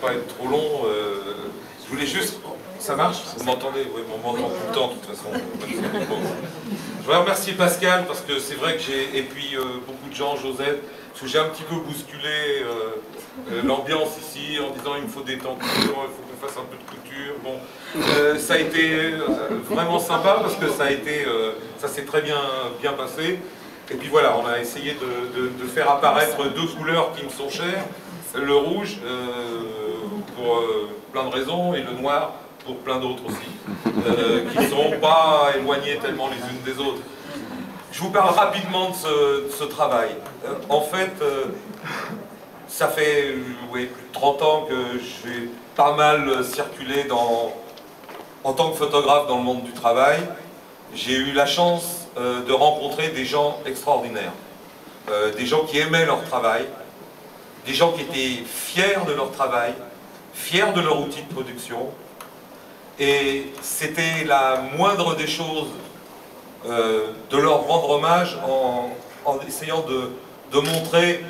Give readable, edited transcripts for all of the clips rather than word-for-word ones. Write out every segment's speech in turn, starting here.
pas être trop long. Je voulais juste... Ça marche? Vous m'entendez? Oui, on m'entend tout le temps, de toute façon. Je voudrais remercier Pascal, parce que c'est vrai que j'ai... Et puis beaucoup de gens, Josette, parce que j'ai un petit peu bousculé l'ambiance ici, en disant il me faut des temps de couture, il faut qu'on fasse un peu de couture. Bon, ça a été vraiment sympa, parce que ça a été... ça s'est très bien passé. Et puis voilà, on a essayé de faire apparaître deux couleurs qui me sont chères. Le rouge, pour plein de raisons, et le noir, pour plein d'autres aussi, qui ne sont pas éloignés tellement les unes des autres. Je vous parle rapidement de ce travail. En fait, ça fait plus de 30 ans que j'ai pas mal circulé en tant que photographe dans le monde du travail. J'ai eu la chance de rencontrer des gens extraordinaires, des gens qui aimaient leur travail, des gens qui étaient fiers de leur travail, fiers de leur outil de production. Et c'était la moindre des choses de leur rendre hommage en essayant de montrer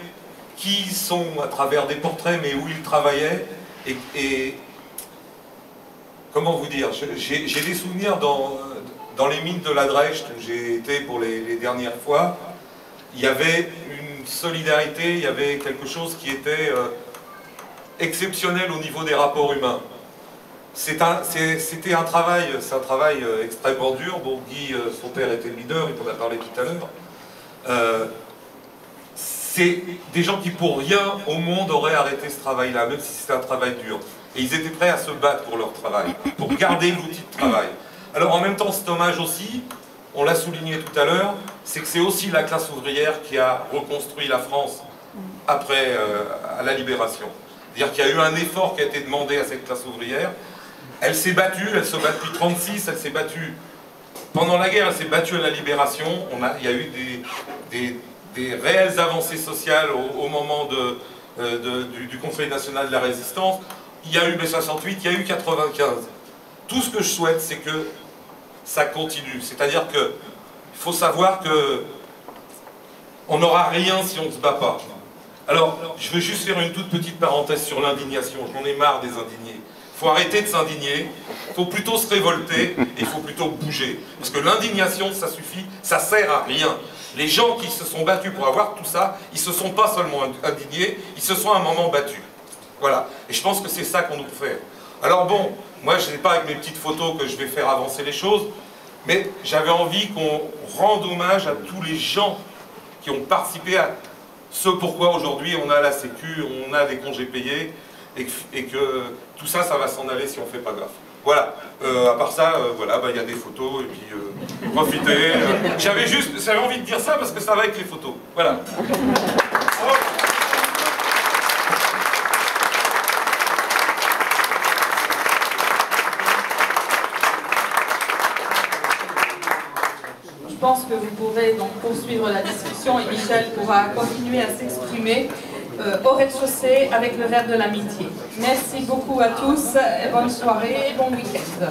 qui ils sont à travers des portraits, mais où ils travaillaient. Et comment vous dire, j'ai des souvenirs dans les mines de la Drecht où j'ai été pour les dernières fois. Il y avait une solidarité, il y avait quelque chose qui était exceptionnel au niveau des rapports humains. C'était un travail extrêmement dur. Bon, Guy, son père était le leader, il en a parlé tout à l'heure. C'est des gens qui pour rien au monde auraient arrêté ce travail-là, même si c'était un travail dur. Et ils étaient prêts à se battre pour leur travail, pour garder l'outil de travail. Alors en même temps, cet hommage aussi, on l'a souligné tout à l'heure, c'est que c'est aussi la classe ouvrière qui a reconstruit la France après à la libération. C'est-à-dire qu'il y a eu un effort qui a été demandé à cette classe ouvrière. Elle s'est battue, elle se bat depuis 1936, elle s'est battue pendant la guerre, elle s'est battue à la libération. Il y a eu des réelles avancées sociales au moment du Conseil national de la résistance. Il y a eu mai 68, il y a eu 95. Tout ce que je souhaite, c'est que ça continue. C'est-à-dire qu'il faut savoir que on n'aura rien si on ne se bat pas. Alors, je veux juste faire une toute petite parenthèse sur l'indignation. J'en ai marre des indignés. Il faut arrêter de s'indigner, il faut plutôt se révolter, et il faut plutôt bouger. Parce que l'indignation, ça suffit, ça sert à rien. Les gens qui se sont battus pour avoir tout ça, ils ne se sont pas seulement indignés, ils se sont à un moment battus. Voilà. Et je pense que c'est ça qu'on doit faire. Alors bon, moi je ne sais pas avec mes petites photos que je vais faire avancer les choses, mais j'avais envie qu'on rende hommage à tous les gens qui ont participé à ce pourquoi aujourd'hui on a la sécu, on a des congés payés, et que tout ça, ça va s'en aller si on ne fait pas gaffe. Voilà, à part ça, voilà, il y a des photos, et puis profitez. J'avais envie de dire ça parce que ça va avec les photos. Voilà. Je pense que vous pourrez donc poursuivre la discussion et Michel pourra continuer à s'exprimer au rez-de-chaussée avec le verre de l'amitié. Merci beaucoup à tous, et bonne soirée et bon week-end.